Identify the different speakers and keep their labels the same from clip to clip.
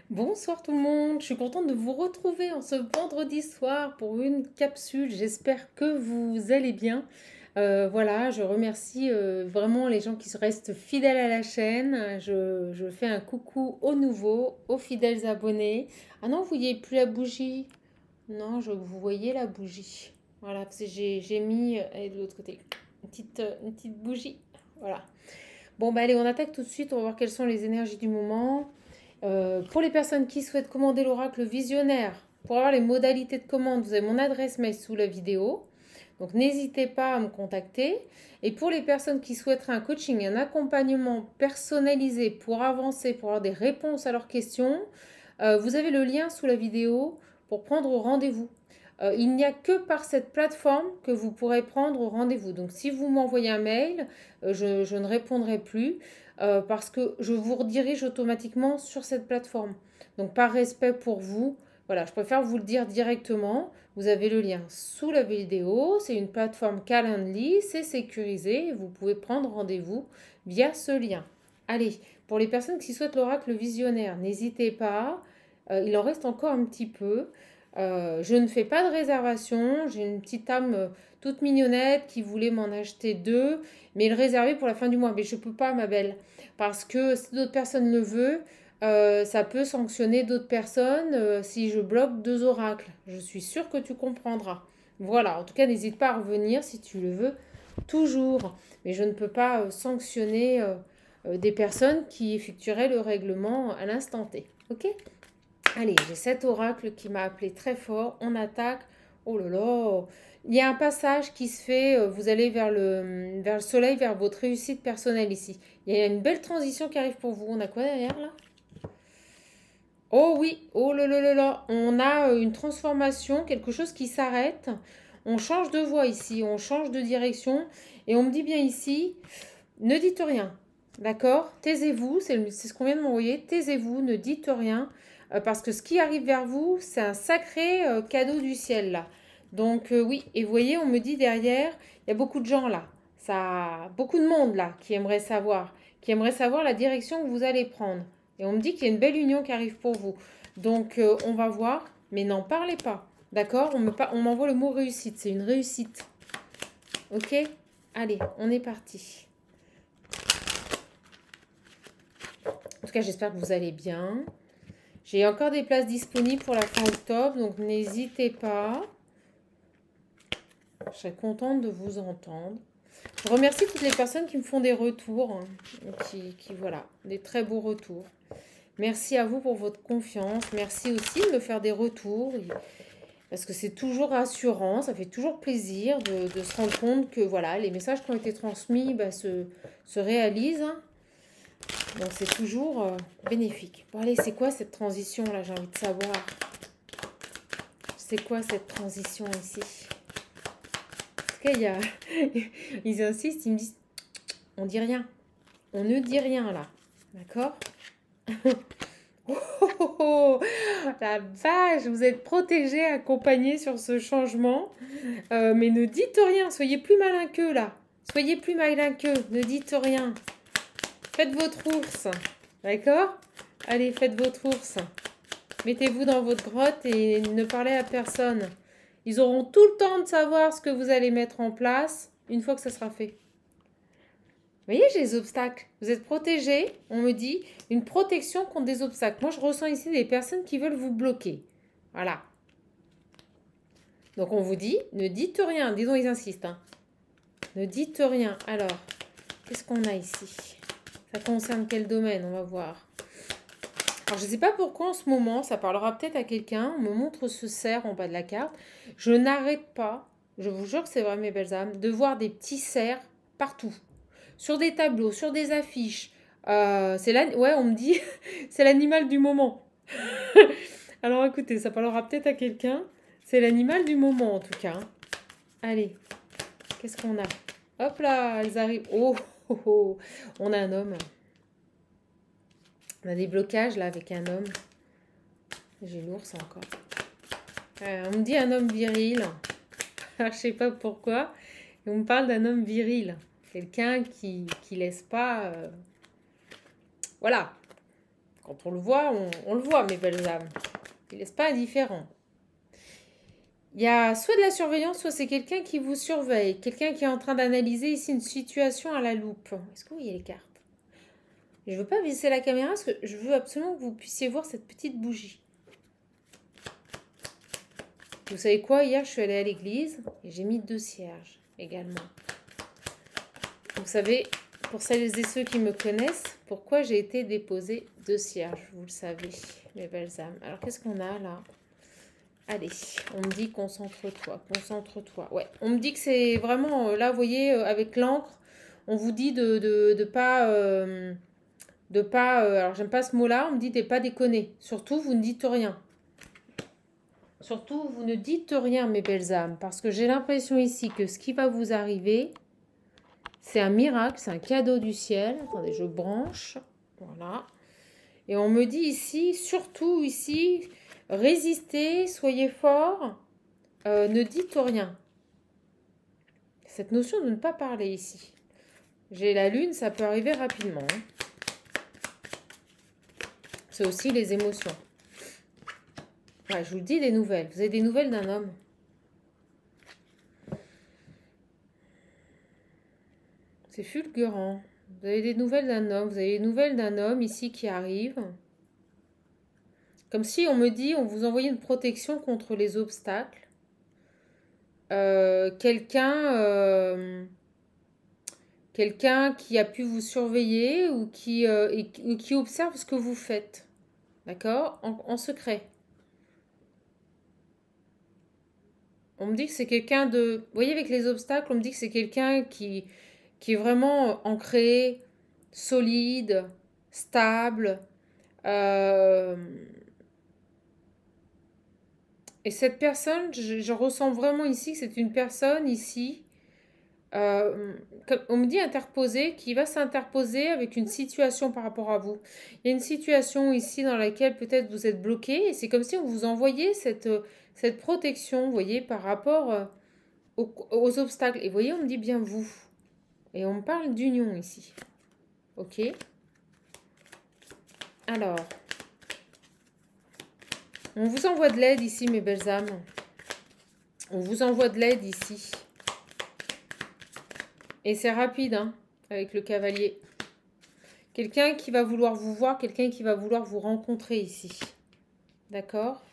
Speaker 1: Bonsoir tout le monde, je suis contente de vous retrouver en ce vendredi soir pour une capsule. J'espère que vous allez bien. Voilà, je remercie vraiment les gens qui restent fidèles à la chaîne. Je fais un coucou aux nouveaux, aux fidèles abonnés. Ah non, vous voyez plus la bougie? Non, vous voyez la bougie. Voilà, parce que j'ai mis, elle est de l'autre côté, une petite bougie. Voilà. Bon, bah allez, on attaque tout de suite, on va voir quelles sont les énergies du moment. Pour les personnes qui souhaitent commander l'oracle visionnaire, pour avoir les modalités de commande, vous avez mon adresse mail sous la vidéo. Donc n'hésitez pas à me contacter. Et pour les personnes qui souhaiteraient un coaching, un accompagnement personnalisé pour avancer, pour avoir des réponses à leurs questions, vous avez le lien sous la vidéo pour prendre rendez-vous. Il n'y a que par cette plateforme que vous pourrez prendre rendez-vous. Donc si vous m'envoyez un mail, je ne répondrai plus parce que je vous redirige automatiquement sur cette plateforme. Donc par respect pour vous, voilà, je préfère vous le dire directement. Vous avez le lien sous la vidéo. C'est une plateforme Calendly, c'est sécurisé. Vous pouvez prendre rendez-vous via ce lien. Allez, pour les personnes qui souhaitent l'oracle visionnaire, n'hésitez pas. Il en reste encore un petit peu. Je ne fais pas de réservation. J'ai une petite âme toute mignonnette qui voulait m'en acheter deux, mais le réserver pour la fin du mois. Mais je ne peux pas, ma belle, parce que si d'autres personnes le veulent, ça peut sanctionner d'autres personnes si je bloque deux oracles. Je suis sûre que tu comprendras. Voilà, en tout cas, n'hésite pas à revenir si tu le veux, toujours. Mais je ne peux pas sanctionner des personnes qui effectueraient le règlement à l'instant T. Ok? Allez, j'ai cet oracle qui m'a appelé très fort. On attaque. Oh là là. Il y a un passage qui se fait. Vous allez vers le soleil, vers votre réussite personnelle ici. Il y a une belle transition qui arrive pour vous. On a quoi derrière là? Oh oui. Oh là là là là. On a une transformation, quelque chose qui s'arrête. On change de voie ici. On change de direction. Et on me dit bien ici, ne dites rien. D'accord? Taisez-vous, c'est ce qu'on vient de m'envoyer. Taisez-vous, ne dites rien. Parce que ce qui arrive vers vous, c'est un sacré cadeau du ciel là. Donc oui, et vous voyez, on me dit derrière, il y a beaucoup de gens là. Beaucoup de monde là qui aimerait savoir la direction que vous allez prendre. Et on me dit qu'il y a une belle union qui arrive pour vous. Donc on va voir, mais n'en parlez pas. D'accord? On m'envoie le mot réussite, c'est une réussite. Ok? Allez, on est parti. En tout cas, j'espère que vous allez bien. J'ai encore des places disponibles pour la fin octobre, donc n'hésitez pas. Je serais contente de vous entendre. Je remercie toutes les personnes qui me font des retours, voilà, des très beaux retours. Merci à vous pour votre confiance. Merci aussi de me faire des retours, parce que c'est toujours rassurant, ça fait toujours plaisir de se rendre compte que voilà, les messages qui ont été transmis se réalisent. Donc c'est toujours bénéfique. Bon allez, c'est quoi cette transition là? J'ai envie de savoir. C'est quoi cette transition ici? En tout cas, ils insistent, ils me disent, on dit rien. On ne dit rien là. D'accord? Oh, oh, oh, oh, la vache, vous êtes protégés, accompagnés sur ce changement. Mais ne dites rien, soyez plus malin qu'eux là. Soyez plus malin qu'eux, ne dites rien. Faites votre ours. D'accord? Allez, faites votre ours. Mettez-vous dans votre grotte et ne parlez à personne. Ils auront tout le temps de savoir ce que vous allez mettre en place une fois que ça sera fait. Vous voyez, j'ai les obstacles. Vous êtes protégés, on me dit, une protection contre des obstacles. Moi, je ressens ici des personnes qui veulent vous bloquer. Voilà. Donc, on vous dit, ne dites rien. Dis donc, ils insistent. Hein. Ne dites rien. Alors, qu'est-ce qu'on a ici? Ça concerne quel domaine? On va voir. Alors, je ne sais pas pourquoi en ce moment, ça parlera peut-être à quelqu'un. On me montre ce cerf en bas de la carte. Je n'arrête pas, je vous jure que c'est vrai mes belles âmes, de voir des petits cerfs partout. Sur des tableaux, sur des affiches. Ouais, on me dit, c'est l'animal du moment. Alors écoutez, ça parlera peut-être à quelqu'un. C'est l'animal du moment en tout cas. Hein. Allez, qu'est-ce qu'on a? Hop là, elles arrivent. Oh, oh, oh, on a un homme. On a des blocages là avec un homme. J'ai l'ours encore. On me dit un homme viril. Je sais pas pourquoi. Et on me parle d'un homme viril. Quelqu'un qui laisse pas... voilà. Quand on le voit, on le voit, mes belles âmes. Il ne laisse pas indifférent. Il y a soit de la surveillance, soit c'est quelqu'un qui vous surveille. Quelqu'un qui est en train d'analyser ici une situation à la loupe. Est-ce que vous voyez les cartes? Je ne veux pas visser la caméra parce que je veux absolument que vous puissiez voir cette petite bougie. Vous savez quoi? Hier, je suis allée à l'église et j'ai mis 2 cierges également. Vous savez, pour celles et ceux qui me connaissent, pourquoi j'ai été déposer 2 cierges? Vous le savez, mes belles âmes. Alors, qu'est-ce qu'on a là? Allez, on me dit concentre-toi, concentre-toi. Ouais, on me dit que c'est vraiment, là, vous voyez, avec l'encre, on vous dit de pas... alors j'aime pas ce mot-là, on me dit de pas déconner. Surtout, vous ne dites rien. Surtout, vous ne dites rien, mes belles âmes, parce que j'ai l'impression ici que ce qui va vous arriver, c'est un miracle, c'est un cadeau du ciel. Attendez, je branche. Voilà. Et on me dit ici, surtout ici, résistez, soyez forts, ne dites rien. Cette notion de ne pas parler ici. J'ai la lune, ça peut arriver rapidement. Hein. C'est aussi les émotions. Ouais, je vous le dis, des nouvelles. Vous avez des nouvelles d'un homme. C'est fulgurant. Vous avez des nouvelles d'un homme. Vous avez des nouvelles d'un homme ici qui arrive. Comme si on me dit, on vous envoyait une protection contre les obstacles. Quelqu'un qui a pu vous surveiller ou qui observe ce que vous faites. D'accord? En secret. On me dit que c'est quelqu'un de... Vous voyez, avec les obstacles, on me dit que c'est quelqu'un qui est vraiment ancré, solide, stable. Et cette personne, je ressens vraiment ici que c'est une personne ici, on me dit interposée, qui va s'interposer avec une situation par rapport à vous. Il y a une situation ici dans laquelle peut-être vous êtes bloqué, et c'est comme si on vous envoyait cette protection, vous voyez, par rapport aux obstacles. Et vous voyez, on me dit bien vous. Et on me parle d'union ici. Ok? Alors, on vous envoie de l'aide ici, mes belles âmes. On vous envoie de l'aide ici. Et c'est rapide, hein, avec le cavalier. Quelqu'un qui va vouloir vous voir, quelqu'un qui va vouloir vous rencontrer ici. D'accord?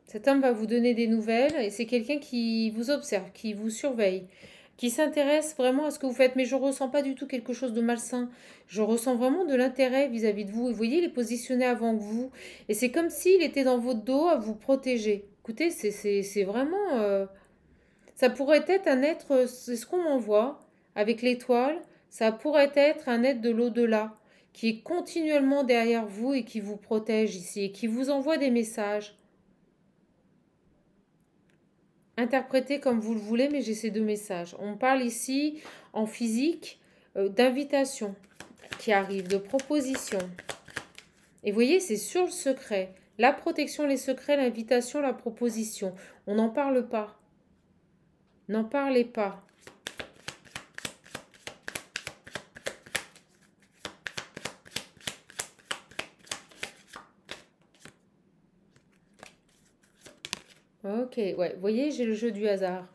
Speaker 1: Cet homme va vous donner des nouvelles et c'est quelqu'un qui vous observe, qui vous surveille, qui s'intéresse vraiment à ce que vous faites. Mais je ne ressens pas du tout quelque chose de malsain. Je ressens vraiment de l'intérêt vis-à-vis de vous. Et vous voyez, il est positionné avant vous. Et c'est comme s'il était dans votre dos à vous protéger. Écoutez, c'est vraiment... ça pourrait être un être, c'est ce qu'on m'envoie avec l'étoile. Ça pourrait être un être de l'au-delà qui est continuellement derrière vous et qui vous protège ici et qui vous envoie des messages. Interprétez comme vous le voulez, mais j'ai ces 2 messages. On parle ici, en physique, d'invitation qui arrive, de proposition. Et vous voyez, c'est sur le secret. La protection, les secrets, l'invitation, la proposition. On n'en parle pas. N'en parlez pas. Ok, ouais, vous voyez, j'ai le jeu du hasard.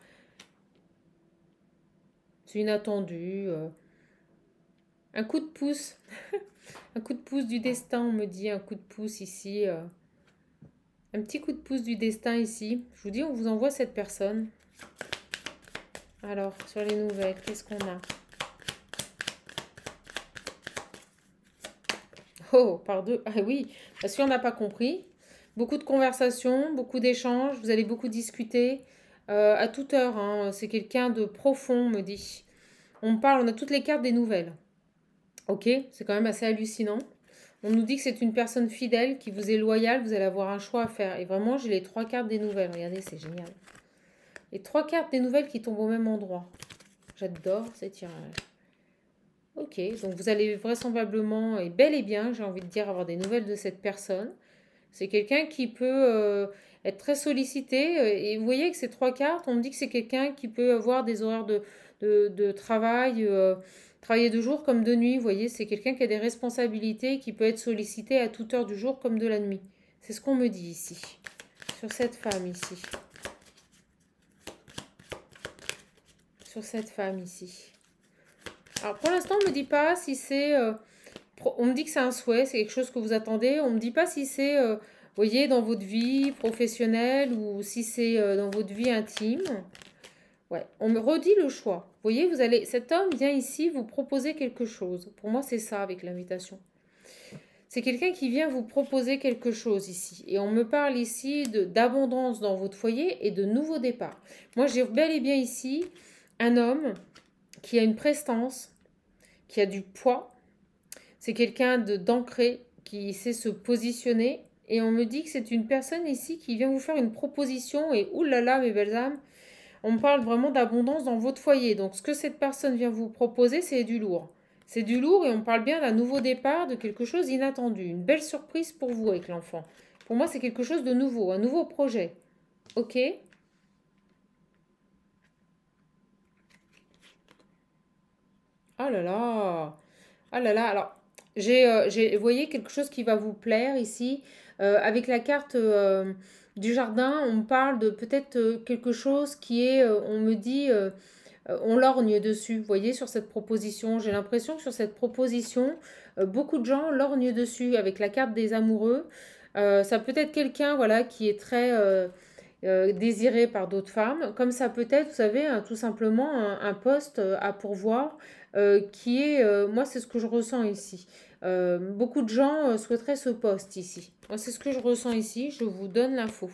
Speaker 1: C'est inattendu. Un coup de pouce. Un coup de pouce du destin, on me dit. Un coup de pouce ici. Un petit coup de pouce du destin ici. Je vous dis, on vous envoie cette personne. Alors, sur les nouvelles, qu'est-ce qu'on a? Oh, par 2. Ah oui, parce qu'on n'a pas compris. Beaucoup de conversations, beaucoup d'échanges. Vous allez beaucoup discuter à toute heure. Hein. C'est quelqu'un de profond, on me dit. On parle, on a toutes les cartes des nouvelles. Ok, c'est quand même assez hallucinant. On nous dit que c'est une personne fidèle, qui vous est loyale, vous allez avoir un choix à faire. Et vraiment, j'ai les 3 cartes des nouvelles. Regardez, c'est génial. Les 3 cartes des nouvelles qui tombent au même endroit. J'adore ces tirages. Ok, donc vous allez vraisemblablement, et bel et bien, j'ai envie de dire, avoir des nouvelles de cette personne. C'est quelqu'un qui peut être très sollicité. Et vous voyez que ces 3 cartes, on me dit que c'est quelqu'un qui peut avoir des horaires de travail Travailler de jour comme de nuit, vous voyez, c'est quelqu'un qui a des responsabilités, qui peut être sollicité à toute heure du jour comme de la nuit. C'est ce qu'on me dit ici, sur cette femme ici. Sur cette femme ici. Alors pour l'instant, on ne me dit pas si c'est... on me dit que c'est un souhait, c'est quelque chose que vous attendez. On ne me dit pas si c'est, vous voyez, dans votre vie professionnelle ou si c'est dans votre vie intime. Ouais, on me redit le choix. Vous voyez, vous allez, cet homme vient ici vous proposer quelque chose. Pour moi, c'est ça avec l'invitation. C'est quelqu'un qui vient vous proposer quelque chose ici. Et on me parle ici d'abondance dans votre foyer et de nouveaux départs. Moi, j'ai bel et bien ici un homme qui a une prestance, qui a du poids. C'est quelqu'un d'ancré, qui sait se positionner. Et on me dit que c'est une personne ici qui vient vous faire une proposition. Et oulala, mes belles âmes, on me parle vraiment d'abondance dans votre foyer. Donc, ce que cette personne vient vous proposer, c'est du lourd. C'est du lourd et on parle bien d'un nouveau départ, de quelque chose d'inattendu. Une belle surprise pour vous avec l'enfant. Pour moi, c'est quelque chose de nouveau, un nouveau projet. Ok? Oh là là! Ah là là! Alors, vous voyez quelque chose qui va vous plaire ici. Avec la carte du jardin, on parle de peut-être quelque chose qui est, on me dit, on lorgne dessus. Vous voyez, sur cette proposition, j'ai l'impression que sur cette proposition, beaucoup de gens lorgnent dessus avec la carte des amoureux. Ça peut être quelqu'un, voilà, qui est très désiré par d'autres femmes, comme ça peut être, vous savez, tout simplement un poste à pourvoir qui est, moi c'est ce que je ressens ici. Beaucoup de gens souhaiteraient ce poste ici. Moi c'est ce que je ressens ici, je vous donne l'info.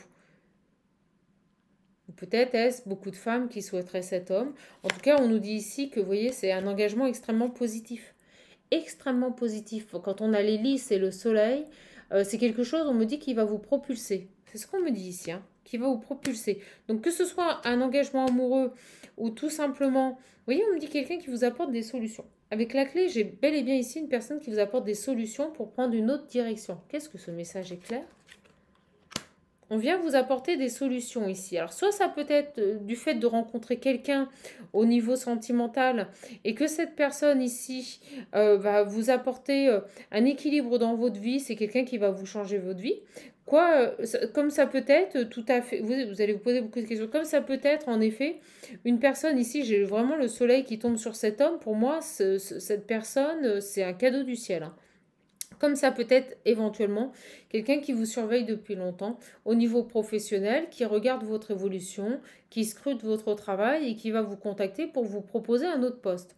Speaker 1: Peut-être est-ce beaucoup de femmes qui souhaiteraient cet homme. En tout cas, on nous dit ici que, vous voyez, c'est un engagement extrêmement positif. Extrêmement positif. Quand on a l'hélice et le soleil, c'est quelque chose, on me dit, qui va vous propulser. C'est ce qu'on me dit ici, hein, qui va vous propulser. Donc que ce soit un engagement amoureux ou tout simplement, vous voyez, on me dit quelqu'un qui vous apporte des solutions. Avec la clé, j'ai bel et bien ici une personne qui vous apporte des solutions pour prendre une autre direction. Qu'est-ce que ce message est clair? On vient vous apporter des solutions ici. Alors, soit ça peut être du fait de rencontrer quelqu'un au niveau sentimental et que cette personne ici va vous apporter un équilibre dans votre vie. C'est quelqu'un qui va vous changer votre vie. Comme ça peut être tout à fait, vous allez vous poser beaucoup de questions, comme ça peut être en effet une personne ici, j'ai vraiment le soleil qui tombe sur cet homme. Pour moi, cette personne, c'est un cadeau du ciel, hein. Comme ça peut être éventuellement quelqu'un qui vous surveille depuis longtemps au niveau professionnel, qui regarde votre évolution, qui scrute votre travail et qui va vous contacter pour vous proposer un autre poste.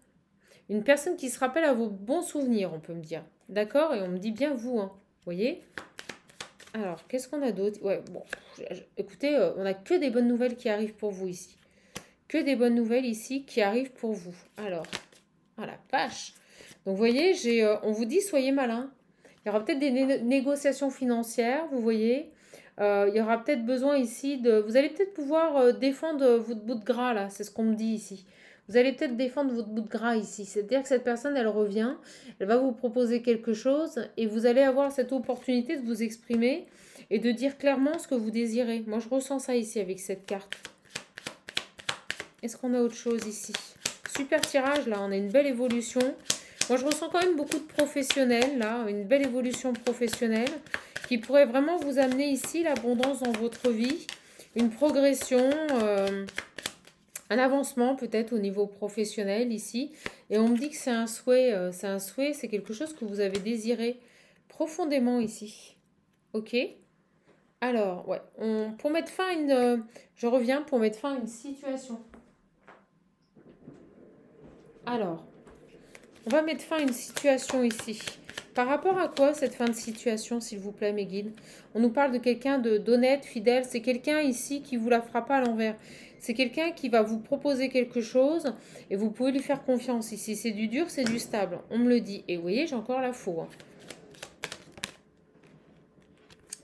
Speaker 1: Une personne qui se rappelle à vos bons souvenirs, on peut me dire. D'accord? Et on me dit bien vous, hein. Vous voyez? Alors, qu'est-ce qu'on a d'autre? Ouais, bon, écoutez, on n'a que des bonnes nouvelles qui arrivent pour vous ici. Que des bonnes nouvelles ici qui arrivent pour vous. Alors, ah la vache! Donc, vous voyez, on vous dit soyez malin. Il y aura peut-être des négociations financières, vous voyez. Il y aura peut-être besoin ici de... Vous allez peut-être pouvoir défendre votre bout de gras, là. C'est ce qu'on me dit ici. Vous allez peut-être défendre votre bout de gras ici. C'est-à-dire que cette personne, elle revient, elle va vous proposer quelque chose et vous allez avoir cette opportunité de vous exprimer et de dire clairement ce que vous désirez. Moi, je ressens ça ici avec cette carte. Est-ce qu'on a autre chose ici? Super tirage, là. On a une belle évolution. Moi, je ressens quand même beaucoup de professionnels, là, une belle évolution professionnelle qui pourrait vraiment vous amener ici l'abondance dans votre vie, une progression, un avancement peut-être au niveau professionnel ici. Et on me dit que c'est un souhait, c'est quelque chose que vous avez désiré profondément ici. Ok? Alors, ouais, pour mettre fin à une... je reviens pour mettre fin à une situation. Alors... On va mettre fin à une situation ici. Par rapport à quoi cette fin de situation, s'il vous plaît, mes guides? On nous parle de quelqu'un d'honnête, fidèle. C'est quelqu'un ici qui vous la fera pas à l'envers. C'est quelqu'un qui va vous proposer quelque chose et vous pouvez lui faire confiance ici. C'est du dur, c'est du stable. On me le dit. Et vous voyez, j'ai encore la faux, hein.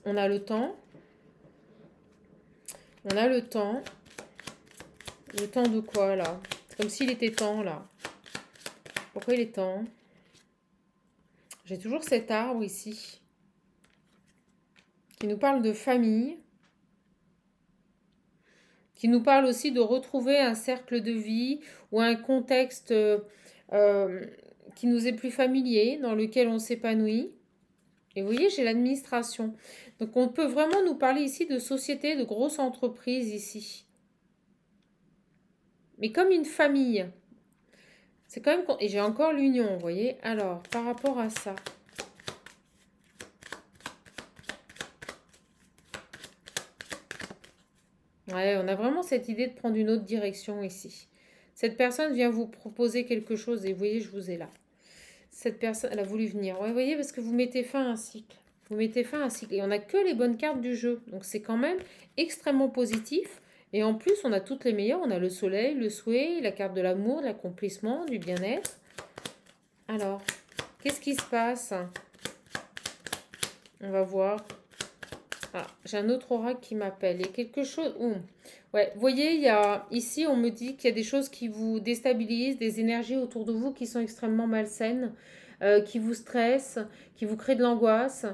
Speaker 1: On a le temps. On a le temps. Le temps de quoi, là? C'est comme s'il était temps, là. Pourquoi il est temps? J'ai toujours cet arbre ici qui nous parle de famille, qui nous parle aussi de retrouver un cercle de vie ou un contexte euh, qui nous est plus familier, dans lequel on s'épanouit. Et vous voyez, j'ai l'administration. Donc on peut vraiment nous parler ici de société, de grosses entreprises ici. Mais comme une famille. C'est quand même... Et j'ai encore l'union, vous voyez. Alors, par rapport à ça. Ouais, on a vraiment cette idée de prendre une autre direction ici. Cette personne vient vous proposer quelque chose et vous voyez, je vous ai là. Cette personne, elle a voulu venir. Ouais, vous voyez, parce que vous mettez fin à un cycle. Vous mettez fin à un cycle. Et on n'a que les bonnes cartes du jeu. Donc c'est quand même extrêmement positif. Et en plus, on a toutes les meilleures. On a le soleil, le souhait, la carte de l'amour, de l'accomplissement, du bien-être. Alors, qu'est-ce qui se passe? On va voir. Ah, j'ai un autre oracle qui m'appelle. Il y a quelque chose... Ouh. Ouais, vous voyez, il y a... ici, on me dit qu'il y a des choses qui vous déstabilisent, des énergies autour de vous qui sont extrêmement malsaines, qui vous stressent, qui vous créent de l'angoisse,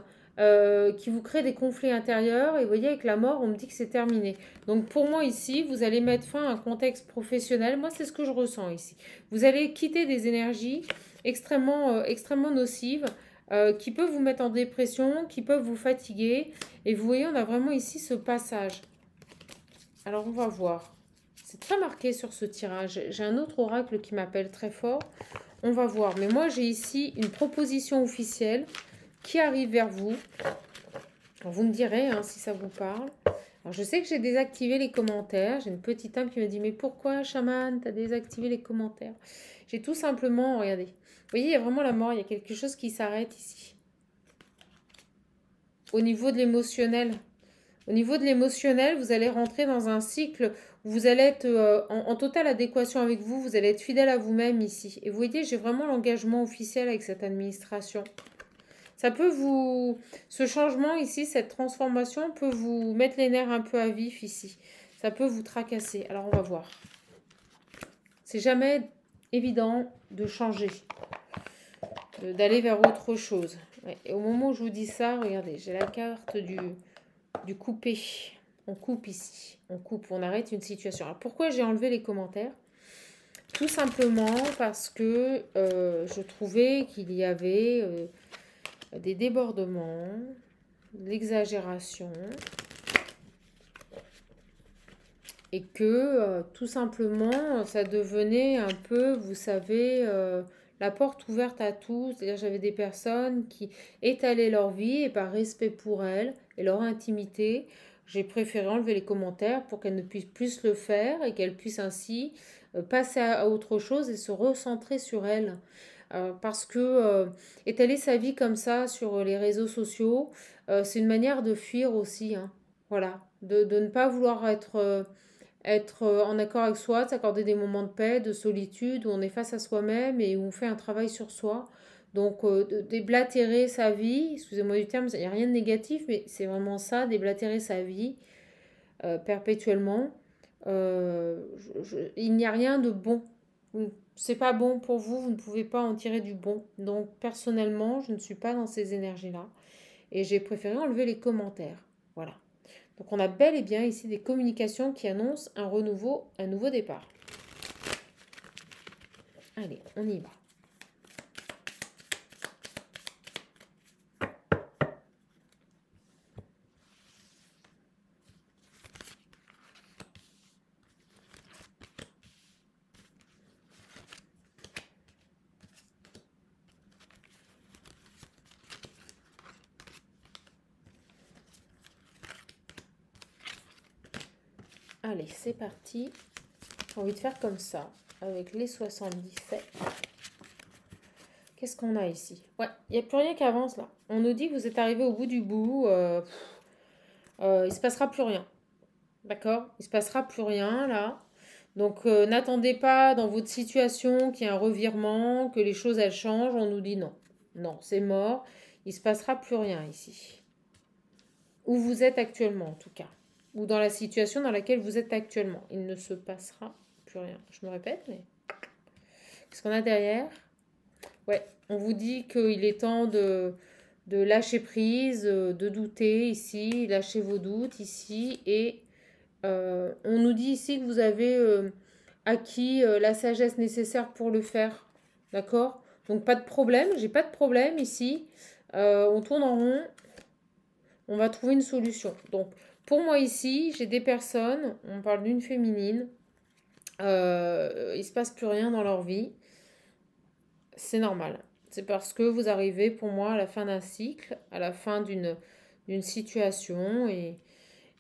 Speaker 1: qui vous créent des conflits intérieurs. Et vous voyez, avec la mort, on me dit que c'est terminé. Donc pour moi, ici, vous allez mettre fin à un contexte professionnel. Moi, c'est ce que je ressens ici. Vous allez quitter des énergies extrêmement nocives, qui peuvent vous mettre en dépression, qui peuvent vous fatiguer. Et vous voyez, on a vraiment ici ce passage. Alors, on va voir. C'est très marqué sur ce tirage. J'ai un autre oracle qui m'appelle très fort. On va voir. Mais moi, j'ai ici une proposition officielle qui arrive vers vous. Alors, vous me direz hein, si ça vous parle. Alors, je sais que j'ai désactivé les commentaires. J'ai une petite âme qui me dit, mais pourquoi, chaman, tu as désactivé les commentaires? J'ai tout simplement, regardez. Vous voyez, il y a vraiment la mort. Il y a quelque chose qui s'arrête ici. Au niveau de l'émotionnel. Au niveau de l'émotionnel, vous allez rentrer dans un cycle où vous allez être en totale adéquation avec vous. Vous allez être fidèle à vous-même ici. Et vous voyez, j'ai vraiment l'engagement officiel avec cette administration. Ça peut vous... Ce changement ici, cette transformation peut vous mettre les nerfs un peu à vif ici. Ça peut vous tracasser. Alors, on va voir. C'est jamais évident de changer, d'aller vers autre chose. Ouais. Et au moment où je vous dis ça, regardez, j'ai la carte du couper. On coupe ici. On coupe, on arrête une situation. Alors, pourquoi j'ai enlevé les commentaires? Tout simplement parce que je trouvais qu'il y avait... des débordements, de l'exagération, et que tout simplement ça devenait un peu, vous savez, la porte ouverte à tout. C'est-à-dire j'avais des personnes qui étalaient leur vie et par respect pour elles et leur intimité, j'ai préféré enlever les commentaires pour qu'elles ne puissent plus le faire et qu'elles puissent ainsi passer à autre chose et se recentrer sur elles. Parce que étaler sa vie comme ça sur les réseaux sociaux, c'est une manière de fuir aussi. Hein. Voilà, de ne pas vouloir être en accord avec soi, de s'accorder des moments de paix, de solitude, où on est face à soi-même et où on fait un travail sur soi. Donc, déblatérer sa vie, excusez-moi du terme, il n'y a rien de négatif, mais c'est vraiment ça, déblatérer sa vie perpétuellement. Il n'y a rien de bon. C'est pas bon pour vous, vous ne pouvez pas en tirer du bon. Donc, personnellement, je ne suis pas dans ces énergies-là. Et j'ai préféré enlever les commentaires. Voilà. Donc, on a bel et bien ici des communications qui annoncent un renouveau, un nouveau départ. Allez, on y va. Allez, c'est parti. J'ai envie de faire comme ça, avec les 77. Qu'est-ce qu'on a ici? Ouais, il n'y a plus rien qui avance là. On nous dit que vous êtes arrivé au bout du bout. Il ne se passera plus rien. D'accord? Il ne se passera plus rien là. Donc n'attendez pas dans votre situation qu'il y ait un revirement, que les choses elles changent. On nous dit non. Non, c'est mort. Il ne se passera plus rien ici. Où vous êtes actuellement en tout cas. Ou dans la situation dans laquelle vous êtes actuellement. Il ne se passera plus rien. Je me répète, mais... Qu'est-ce qu'on a derrière? Ouais, on vous dit qu'il est temps de lâcher prise, de douter ici, lâcher vos doutes ici. Et on nous dit ici que vous avez acquis la sagesse nécessaire pour le faire. D'accord? Donc pas de problème, j'ai pas de problème ici. On tourne en rond, on va trouver une solution. Donc pour moi ici, j'ai des personnes, on parle d'une féminine, il se passe plus rien dans leur vie, c'est normal. C'est parce que vous arrivez pour moi à la fin d'un cycle, à la fin d'une situation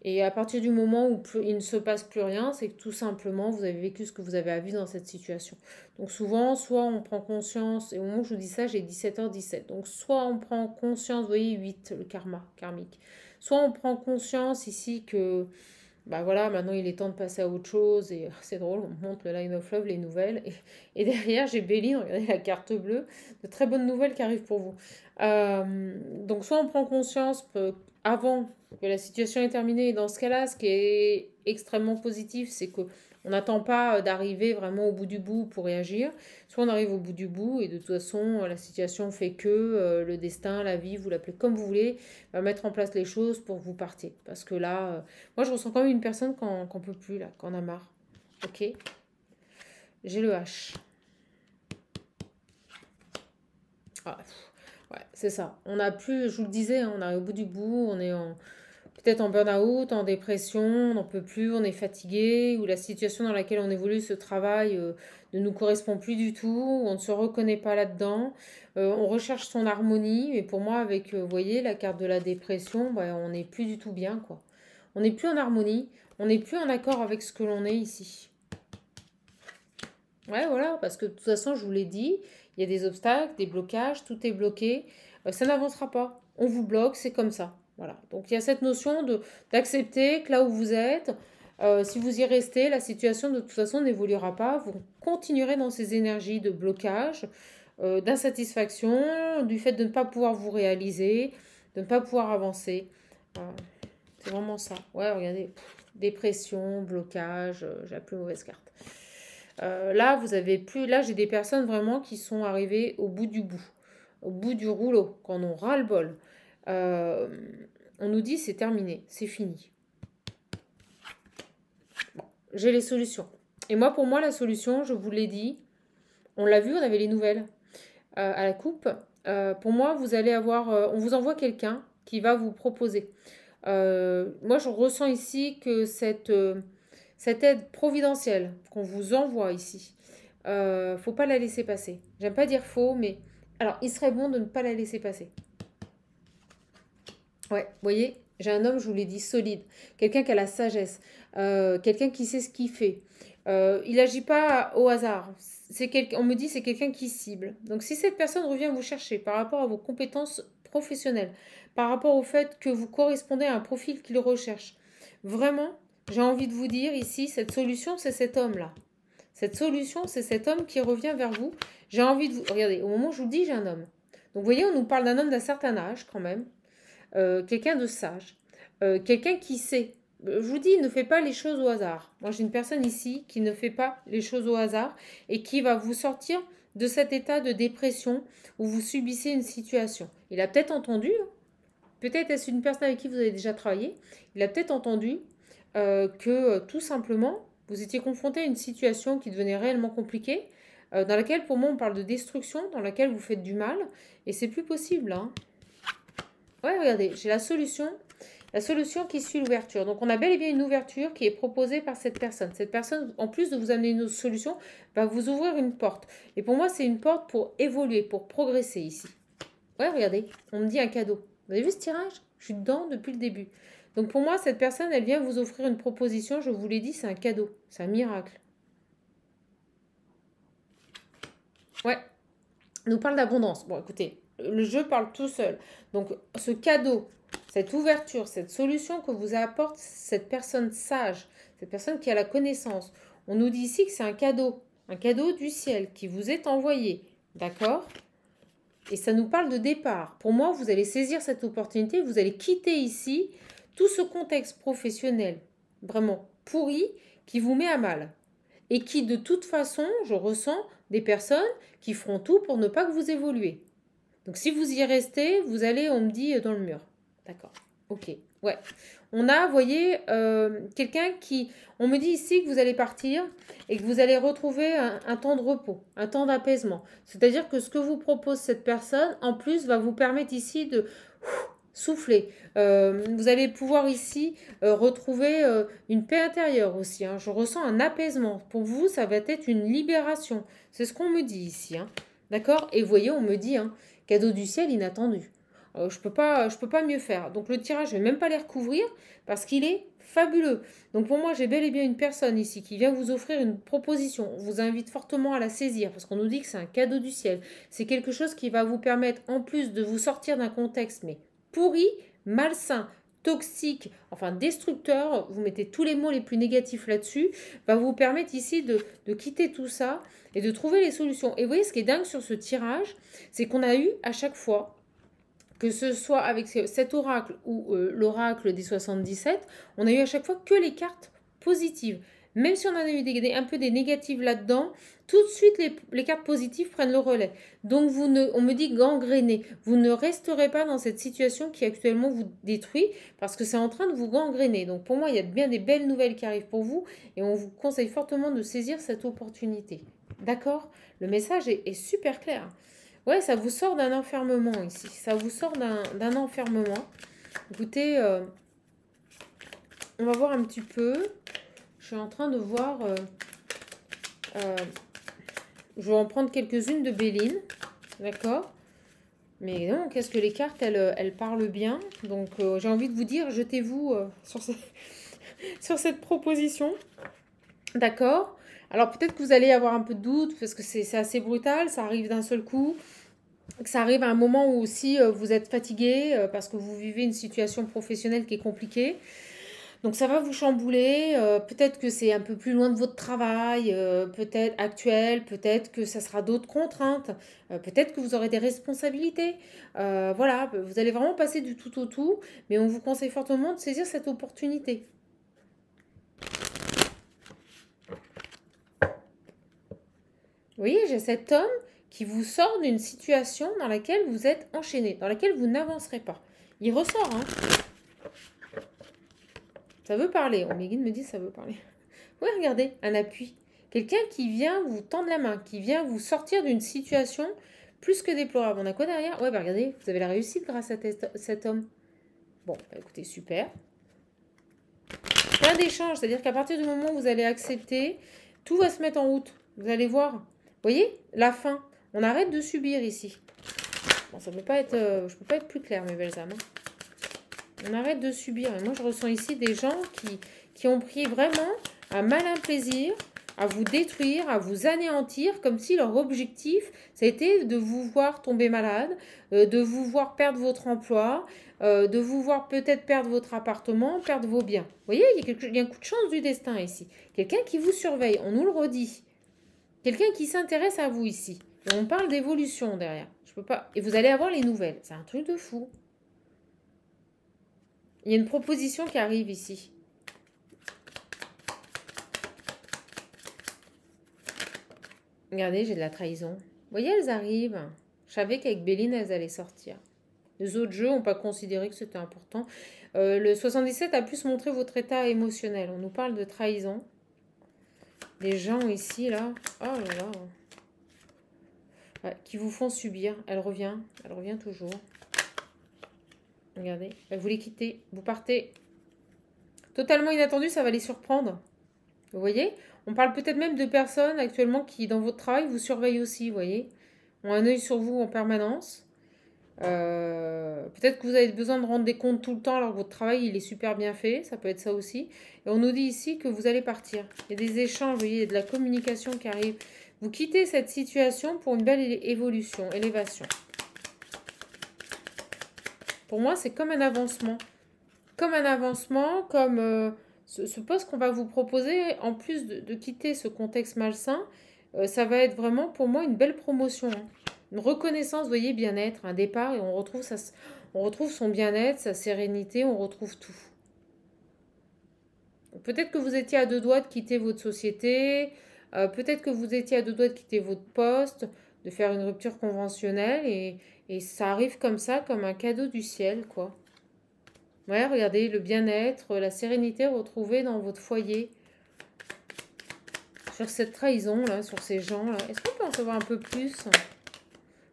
Speaker 1: et à partir du moment où il ne se passe plus rien, c'est que tout simplement vous avez vécu ce que vous avez à vivre dans cette situation. Donc souvent, soit on prend conscience, et au moment où je vous dis ça, j'ai 17h17. Donc soit on prend conscience, vous voyez 8, le karma, karmique. Soit on prend conscience ici que, bah voilà, maintenant il est temps de passer à autre chose, et c'est drôle, on montre le Line of Love, les nouvelles, et derrière j'ai Béline, regardez la carte bleue, de très bonnes nouvelles qui arrivent pour vous. Donc soit on prend conscience avant que la situation est terminée. Et dans ce cas-là, ce qui est extrêmement positif, c'est que on n'attend pas d'arriver vraiment au bout du bout pour réagir. Soit on arrive au bout du bout et de toute façon, la situation fait que le destin, la vie, vous l'appelez comme vous voulez, va mettre en place les choses pour que vous partiez. Parce que là, moi je ressens quand même une personne qu'on peut plus, là, qu'on a marre. Ok. J'ai le H. Ah, ouais, c'est ça. On n'a plus, je vous le disais, hein, on arrive au bout du bout, on est en, peut-être en burn-out, en dépression, on n'en peut plus, on est fatigué, ou la situation dans laquelle on évolue, ce travail ne nous correspond plus du tout, on ne se reconnaît pas là-dedans, on recherche son harmonie, mais pour moi, avec, vous voyez, la carte de la dépression, bah, on n'est plus du tout bien, quoi. On n'est plus en harmonie, on n'est plus en accord avec ce que l'on est ici. Ouais, voilà, parce que de toute façon, je vous l'ai dit, il y a des obstacles, des blocages, tout est bloqué, ça n'avancera pas. On vous bloque, c'est comme ça. Voilà. Donc il y a cette notion de d'accepter que là où vous êtes, si vous y restez, la situation de toute façon n'évoluera pas. Vous continuerez dans ces énergies de blocage, d'insatisfaction, du fait de ne pas pouvoir vous réaliser, de ne pas pouvoir avancer. Euh, c'est vraiment ça. Ouais, regardez, dépression, blocage, j'ai la plus mauvaise carte. Là, vous avez plus. Là, j'ai des personnes vraiment qui sont arrivées au bout du rouleau, quand on ras le bol. Euh, on nous dit c'est terminé, c'est fini. Bon, j'ai les solutions. Et moi, pour moi, la solution, je vous l'ai dit, on l'a vu, on avait les nouvelles à la coupe. Pour moi, vous allez avoir, on vous envoie quelqu'un qui va vous proposer. Moi, je ressens ici que cette aide providentielle qu'on vous envoie ici, faut pas la laisser passer. J'aime pas dire faux, mais alors il serait bon de ne pas la laisser passer. Ouais, vous voyez, j'ai un homme, je vous l'ai dit, solide, quelqu'un qui a la sagesse, quelqu'un qui sait ce qu'il fait. Il n'agit pas au hasard. On me dit c'est quelqu'un qui cible. Donc si cette personne revient vous chercher par rapport à vos compétences professionnelles, par rapport au fait que vous correspondez à un profil qu'il recherche, vraiment, j'ai envie de vous dire ici, cette solution, c'est cet homme-là. Cette solution, c'est cet homme qui revient vers vous. J'ai envie de vous... Regardez, au moment où je vous dis, j'ai un homme. Donc vous voyez, on nous parle d'un homme d'un certain âge quand même. Quelqu'un de sage. Quelqu'un qui sait. Je vous dis, ne fait pas les choses au hasard. Moi, j'ai une personne ici qui ne fait pas les choses au hasard et qui va vous sortir de cet état de dépression où vous subissez une situation. Il a peut-être entendu, hein, peut-être est-ce une personne avec qui vous avez déjà travaillé, il a peut-être entendu que tout simplement, vous étiez confronté à une situation qui devenait réellement compliquée, dans laquelle pour moi on parle de destruction, dans laquelle vous faites du mal, et c'est plus possible. Hein. Ouais, regardez, j'ai la solution qui suit l'ouverture. Donc on a bel et bien une ouverture qui est proposée par cette personne. Cette personne, en plus de vous amener une autre solution, va vous ouvrir une porte. Et pour moi, c'est une porte pour évoluer, pour progresser ici. Ouais, regardez, on me dit un cadeau. Vous avez vu ce tirage? Je suis dedans depuis le début. Donc pour moi, cette personne, elle vient vous offrir une proposition. Je vous l'ai dit, c'est un cadeau. C'est un miracle. Ouais, on nous parle d'abondance. Bon, écoutez, le jeu parle tout seul. Donc ce cadeau, cette ouverture, cette solution que vous apporte cette personne sage, cette personne qui a la connaissance, on nous dit ici que c'est un cadeau du ciel qui vous est envoyé. D'accord? Et ça nous parle de départ. Pour moi, vous allez saisir cette opportunité, vous allez quitter ici tout ce contexte professionnel vraiment pourri qui vous met à mal. Et qui, de toute façon, je ressens des personnes qui feront tout pour ne pas que vous évoluez. Donc si vous y restez, vous allez, on me dit, dans le mur. D'accord. Ok, ouais. On a, vous voyez, quelqu'un qui... On me dit ici que vous allez partir et que vous allez retrouver un temps de repos, un temps d'apaisement. C'est-à-dire que ce que vous propose cette personne, en plus, va vous permettre ici de souffler. Vous allez pouvoir ici retrouver une paix intérieure aussi, hein. Je ressens un apaisement. Pour vous, ça va être une libération. C'est ce qu'on me dit ici, hein. D'accord? Et vous voyez, on me dit, hein, cadeau du ciel inattendu. Je peux pas mieux faire. Donc le tirage, je vais même pas les recouvrir parce qu'il est fabuleux. Donc pour moi, j'ai bel et bien une personne ici qui vient vous offrir une proposition. On vous invite fortement à la saisir parce qu'on nous dit que c'est un cadeau du ciel. C'est quelque chose qui va vous permettre, en plus de vous sortir d'un contexte, mais pourri, malsain, toxique, enfin destructeur, vous mettez tous les mots les plus négatifs là-dessus, va vous permettre ici de quitter tout ça et de trouver les solutions. Et vous voyez, ce qui est dingue sur ce tirage, c'est qu'on a eu à chaque fois, que ce soit avec cet oracle ou l'oracle des 77, on a eu à chaque fois que les cartes positives. Même si on en a eu un peu des négatives là-dedans, tout de suite les cartes positives prennent le relais. Donc on me dit gangréné. Vous ne resterez pas dans cette situation qui actuellement vous détruit parce que c'est en train de vous gangréner. Donc pour moi, il y a bien des belles nouvelles qui arrivent pour vous et on vous conseille fortement de saisir cette opportunité. D'accord? Le message est super clair. Ouais, ça vous sort d'un enfermement ici. Ça vous sort d'un enfermement. Écoutez, on va voir un petit peu. Je suis en train de voir... euh, je vais en prendre quelques-unes de Béline. D'accord? Mais non, qu'est-ce que les cartes, elles parlent bien. Donc, j'ai envie de vous dire, jetez-vous sur cette proposition. D'accord? Alors, peut-être que vous allez avoir un peu de doute parce que c'est assez brutal. Ça arrive d'un seul coup. Que ça arrive à un moment où aussi vous êtes fatigué parce que vous vivez une situation professionnelle qui est compliquée. Donc ça va vous chambouler. Peut-être que c'est un peu plus loin de votre travail, peut-être actuel, peut-être que ça sera d'autres contraintes, peut-être que vous aurez des responsabilités. Voilà, vous allez vraiment passer du tout au tout, mais on vous conseille fortement de saisir cette opportunité. Vous voyez, j'ai cet homme qui vous sort d'une situation dans laquelle vous êtes enchaîné, dans laquelle vous n'avancerez pas. Il ressort, hein. Ça veut parler. Oh, mes guides me disent ça veut parler. Oui, regardez, un appui. Quelqu'un qui vient vous tendre la main, qui vient vous sortir d'une situation plus que déplorable. On a quoi derrière? Ouais, bah regardez, vous avez la réussite grâce à cet homme. Bon, bah écoutez, super. Plein d'échanges, c'est-à-dire qu'à partir du moment où vous allez accepter, tout va se mettre en route. Vous allez voir. Vous voyez, la fin. On arrête de subir ici. Bon, ça peut pas être, je peux pas être plus clair, mes belles âmes. On arrête de subir. Et moi, je ressens ici des gens qui ont pris vraiment un malin plaisir à vous détruire, à vous anéantir, comme si leur objectif, ça a été de vous voir tomber malade, de vous voir perdre votre emploi, de vous voir peut-être perdre votre appartement, perdre vos biens. Vous voyez, il y a un coup de chance du destin ici. Quelqu'un qui vous surveille, on nous le redit. Quelqu'un qui s'intéresse à vous ici. Et on parle d'évolution derrière. Je peux pas. Et vous allez avoir les nouvelles. C'est un truc de fou. Il y a une proposition qui arrive ici. Regardez, j'ai de la trahison. Vous voyez, elles arrivent. Je savais qu'avec Béline, elles allaient sortir. Les autres jeux n'ont pas considéré que c'était important. Le 77 a plus montré votre état émotionnel. On nous parle de trahison. Des gens ici, là. Oh là là. Ouais, qui vous font subir. Elle revient toujours. Regardez, vous les quittez, vous partez. Totalement inattendu, ça va les surprendre. Vous voyez? On parle peut-être même de personnes actuellement qui, dans votre travail, vous surveillent aussi, vous voyez? Ont un œil sur vous en permanence. Peut-être que vous avez besoin de rendre des comptes tout le temps alors que votre travail, il est super bien fait. Ça peut être ça aussi. Et on nous dit ici que vous allez partir. Il y a des échanges, vous voyez, il y a de la communication qui arrive. Vous quittez cette situation pour une belle évolution, élévation. Pour moi, c'est comme un avancement. Comme un avancement, comme ce poste qu'on va vous proposer, en plus de quitter ce contexte malsain, ça va être vraiment pour moi une belle promotion, hein. Une reconnaissance, vous voyez, bien-être, un départ, et on retrouve son bien-être, sa sérénité, on retrouve tout. Peut-être que vous étiez à deux doigts de quitter votre société, peut-être que vous étiez à deux doigts de quitter votre poste, de faire une rupture conventionnelle, et ça arrive comme ça, comme un cadeau du ciel, quoi. Ouais, regardez, le bien-être, la sérénité retrouvée dans votre foyer. Sur cette trahison, là, sur ces gens-là. Est-ce qu'on peut en savoir un peu plus?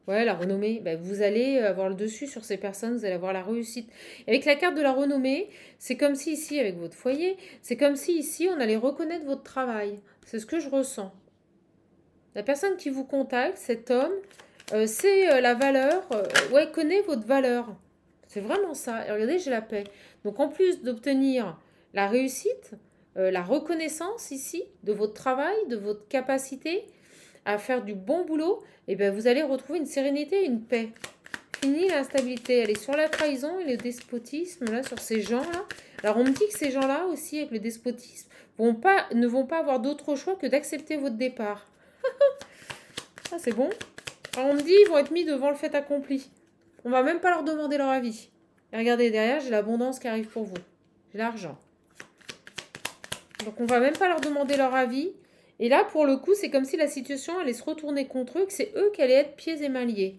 Speaker 1: Ouais, la renommée. Ben, vous allez avoir le dessus sur ces personnes, vous allez avoir la réussite. Et avec la carte de la renommée, c'est comme si ici, avec votre foyer, c'est comme si ici, on allait reconnaître votre travail. C'est ce que je ressens. La personne qui vous contacte, cet homme, c'est la valeur, ouais, connaît votre valeur. C'est vraiment ça. Et regardez, j'ai la paix. Donc en plus d'obtenir la réussite, la reconnaissance ici de votre travail, de votre capacité à faire du bon boulot, et ben vous allez retrouver une sérénité, une paix. Fini l'instabilité. Elle est sur la trahison et le despotisme, là, sur ces gens-là. Alors on me dit que ces gens-là aussi, avec le despotisme, ne vont pas avoir d'autre choix que d'accepter votre départ. Ah, c'est bon. Alors on me dit ils vont être mis devant le fait accompli. On va même pas leur demander leur avis. Et regardez, derrière, j'ai l'abondance qui arrive pour vous. J'ai l'argent. Donc on va même pas leur demander leur avis. Et là, pour le coup, c'est comme si la situation allait se retourner contre eux, que c'est eux qui allaient être pieds et mains liés.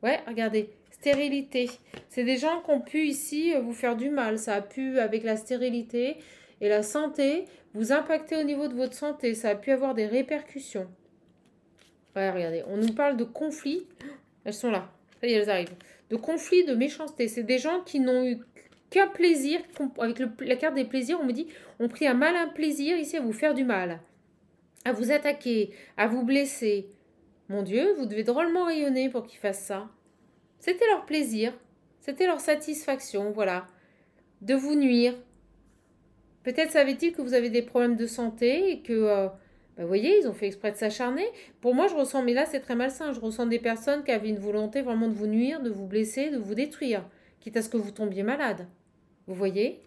Speaker 1: Ouais, regardez. Stérilité. C'est des gens qui ont pu ici vous faire du mal. Ça a pu, avec la stérilité et la santé, vous impacter au niveau de votre santé. Ça a pu avoir des répercussions. Ouais, regardez. On nous parle de conflits. Elles sont là. Ça y est, elles arrivent. De conflits, de méchanceté. C'est des gens qui n'ont eu qu'un plaisir. Avec la carte des plaisirs, on me dit, ont pris un malin plaisir ici à vous faire du mal. À vous attaquer, à vous blesser. Mon Dieu, vous devez drôlement rayonner pour qu'ils fassent ça. C'était leur plaisir, c'était leur satisfaction, voilà, de vous nuire. Peut-être savait-il que vous avez des problèmes de santé et que, vous voyez, ils ont fait exprès de s'acharner. Pour moi, je ressens, mais là c'est très malsain, je ressens des personnes qui avaient une volonté vraiment de vous nuire, de vous blesser, de vous détruire, quitte à ce que vous tombiez malade. Vous voyez ?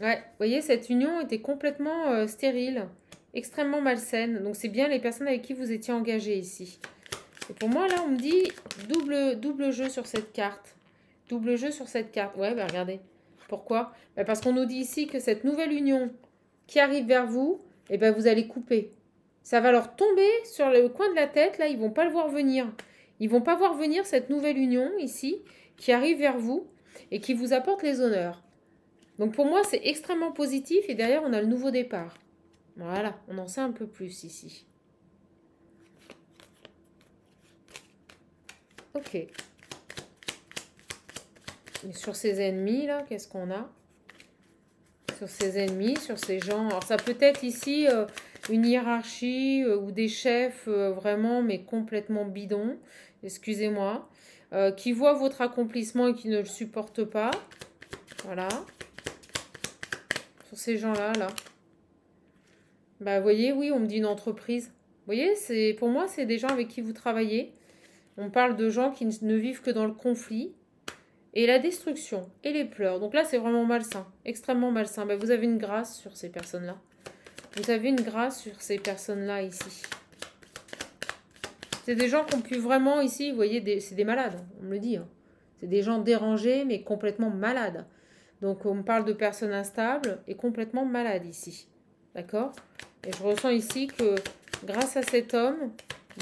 Speaker 1: Ouais, vous voyez, cette union était complètement stérile, extrêmement malsaine. Donc c'est bien les personnes avec qui vous étiez engagés ici. Et pour moi, là, on me dit double jeu sur cette carte. Double jeu sur cette carte. Ouais, bah regardez. Pourquoi? Bah parce qu'on nous dit ici que cette nouvelle union qui arrive vers vous, eh ben vous allez couper. Ça va leur tomber sur le coin de la tête, là, ils vont pas le voir venir. Ils vont pas voir venir cette nouvelle union ici, qui arrive vers vous et qui vous apporte les honneurs. Donc pour moi, c'est extrêmement positif et derrière, on a le nouveau départ. Voilà, on en sait un peu plus ici. Ok. Et sur ces ennemis, là, qu'est-ce qu'on a? Sur ces ennemis, sur ces gens. Alors ça peut être ici une hiérarchie ou des chefs vraiment, mais complètement bidons. Excusez-moi. Qui voient votre accomplissement et qui ne le supportent pas. Voilà. Sur ces gens-là, là. Bah, vous voyez, oui, on me dit une entreprise. Vous voyez, pour moi, c'est des gens avec qui vous travaillez. On parle de gens qui ne vivent que dans le conflit et la destruction et les pleurs. Donc là, c'est vraiment malsain, extrêmement malsain. Bah, vous avez une grâce sur ces personnes-là. Vous avez une grâce sur ces personnes-là ici. C'est des gens qui ont pu vraiment ici, vous voyez, c'est des malades, on me le dit. Hein. C'est des gens dérangés, mais complètement malades. Donc on me parle de personnes instables et complètement malades ici. D'accord? Et je ressens ici que grâce à cet homme,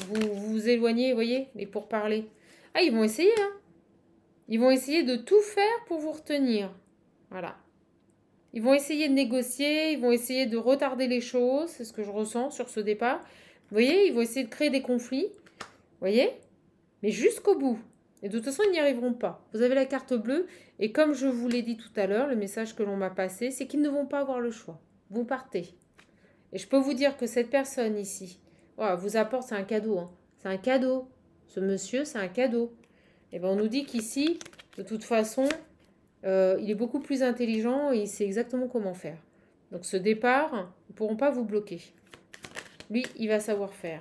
Speaker 1: vous vous éloignez, vous voyez, mais pour parler. Ah, ils vont essayer, hein. Ils vont essayer de tout faire pour vous retenir. Voilà. Ils vont essayer de négocier, ils vont essayer de retarder les choses, c'est ce que je ressens sur ce départ. Vous voyez, ils vont essayer de créer des conflits. Vous voyez? Mais jusqu'au bout. Et de toute façon, ils n'y arriveront pas. Vous avez la carte bleue. Et comme je vous l'ai dit tout à l'heure, le message que l'on m'a passé, c'est qu'ils ne vont pas avoir le choix. Vous partez. Et je peux vous dire que cette personne ici, vous apporte, c'est un cadeau. Hein. C'est un cadeau. Ce monsieur, c'est un cadeau. Et bien, on nous dit qu'ici, de toute façon, il est beaucoup plus intelligent et il sait exactement comment faire. Donc ce départ, ils ne pourront pas vous bloquer. Lui, il va savoir faire.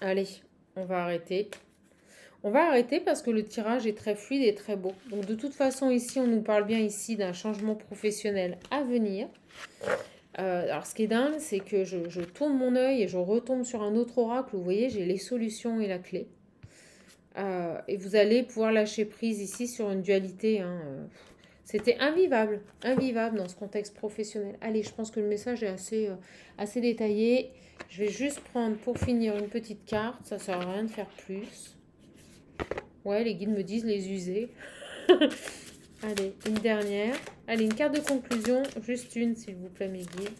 Speaker 1: Allez, on va arrêter. On va arrêter parce que le tirage est très fluide et très beau. Donc de toute façon, ici, on nous parle bien ici d'un changement professionnel à venir. Alors ce qui est dingue, c'est que je tourne mon œil et je retombe sur un autre oracle. Vous voyez, j'ai les solutions et la clé. Et vous allez pouvoir lâcher prise ici sur une dualité. Hein. C'était invivable dans ce contexte professionnel. Allez, je pense que le message est assez détaillé. Je vais juste prendre pour finir une petite carte. Ça sert à rien de faire plus. Ouais, les guides me disent les user. Allez, une dernière. Allez, une carte de conclusion. Juste une, s'il vous plaît, mes guides.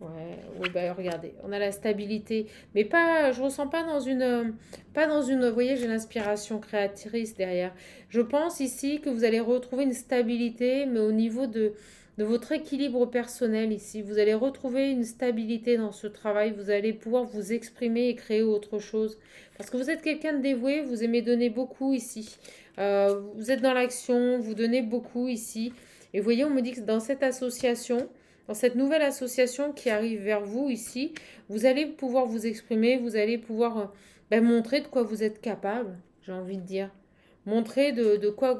Speaker 1: Ouais, oui, bah regardez, on a la stabilité, mais pas, je ressens pas dans une, vous voyez, j'ai l'inspiration créatrice derrière. Je pense ici que vous allez retrouver une stabilité, mais au niveau de votre équilibre personnel ici, vous allez retrouver une stabilité dans ce travail, vous allez pouvoir vous exprimer et créer autre chose. Parce que vous êtes quelqu'un de dévoué, vous aimez donner beaucoup ici. Vous êtes dans l'action, vous donnez beaucoup ici. Et vous voyez, on me dit que dans cette association, dans cette nouvelle association qui arrive vers vous ici, vous allez pouvoir vous exprimer, vous allez pouvoir montrer de quoi vous êtes capable, j'ai envie de dire. Montrer de quoi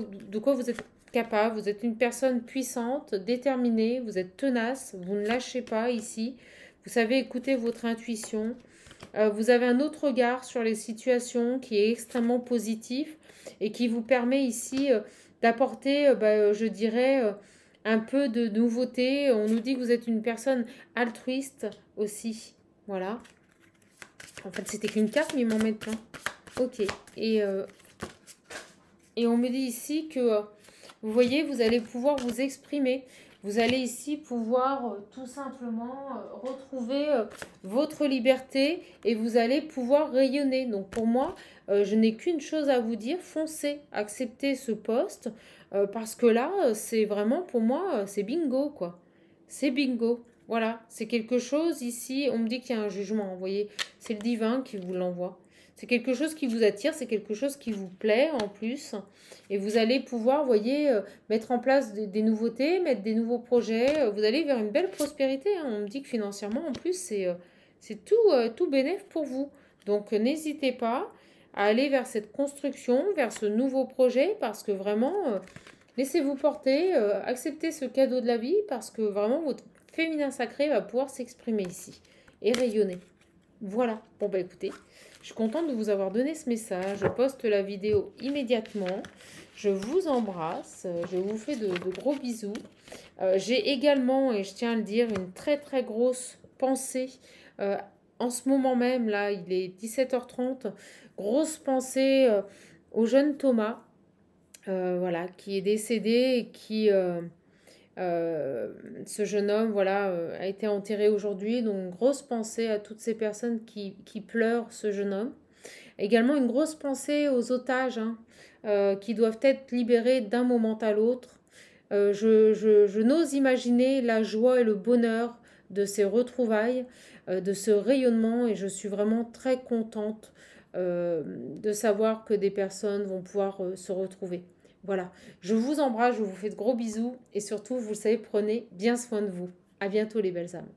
Speaker 1: vous êtes capable. Vous êtes une personne puissante, déterminée, vous êtes tenace, vous ne lâchez pas ici. Vous savez écouter votre intuition. Vous avez un autre regard sur les situations qui est extrêmement positif et qui vous permet ici d'apporter, je dirais, un peu de nouveauté. On nous dit que vous êtes une personne altruiste aussi. Voilà. En fait, c'était qu'une carte, mais ils m'en mettent plein. Ok. Et on me dit ici que, vous voyez, vous allez pouvoir vous exprimer. Vous allez ici pouvoir tout simplement retrouver votre liberté et vous allez pouvoir rayonner. Donc pour moi, je n'ai qu'une chose à vous dire, foncez, acceptez ce poste parce que là, c'est vraiment pour moi, c'est bingo quoi. C'est bingo. Voilà, c'est quelque chose ici, on me dit qu'il y a un jugement, vous voyez, c'est le divin qui vous l'envoie. C'est quelque chose qui vous attire, c'est quelque chose qui vous plaît en plus. Et vous allez pouvoir, vous voyez, mettre en place des nouveautés, mettre des nouveaux projets. Vous allez vers une belle prospérité, hein. On me dit que financièrement, en plus, c'est tout bénéf pour vous. Donc, n'hésitez pas à aller vers cette construction, vers ce nouveau projet, parce que vraiment, laissez-vous porter, acceptez ce cadeau de la vie, parce que vraiment, votre féminin sacré va pouvoir s'exprimer ici et rayonner. Voilà. Bon, bah écoutez, je suis contente de vous avoir donné ce message. Je poste la vidéo immédiatement. Je vous embrasse. Je vous fais de gros bisous. J'ai également, et je tiens à le dire, une très très grosse pensée. En ce moment même, là, il est 17h30. Grosse pensée au jeune Thomas, voilà, qui est décédé et qui... ce jeune homme, voilà, a été enterré aujourd'hui. Donc, grosse pensée à toutes ces personnes qui pleurent ce jeune homme. Également, une grosse pensée aux otages hein, qui doivent être libérés d'un moment à l'autre. Je n'ose imaginer la joie et le bonheur de ces retrouvailles, de ce rayonnement. Et je suis vraiment très contente de savoir que des personnes vont pouvoir se retrouver. Voilà, je vous embrasse, je vous fais de gros bisous et surtout, vous le savez, prenez bien soin de vous. À bientôt les belles âmes.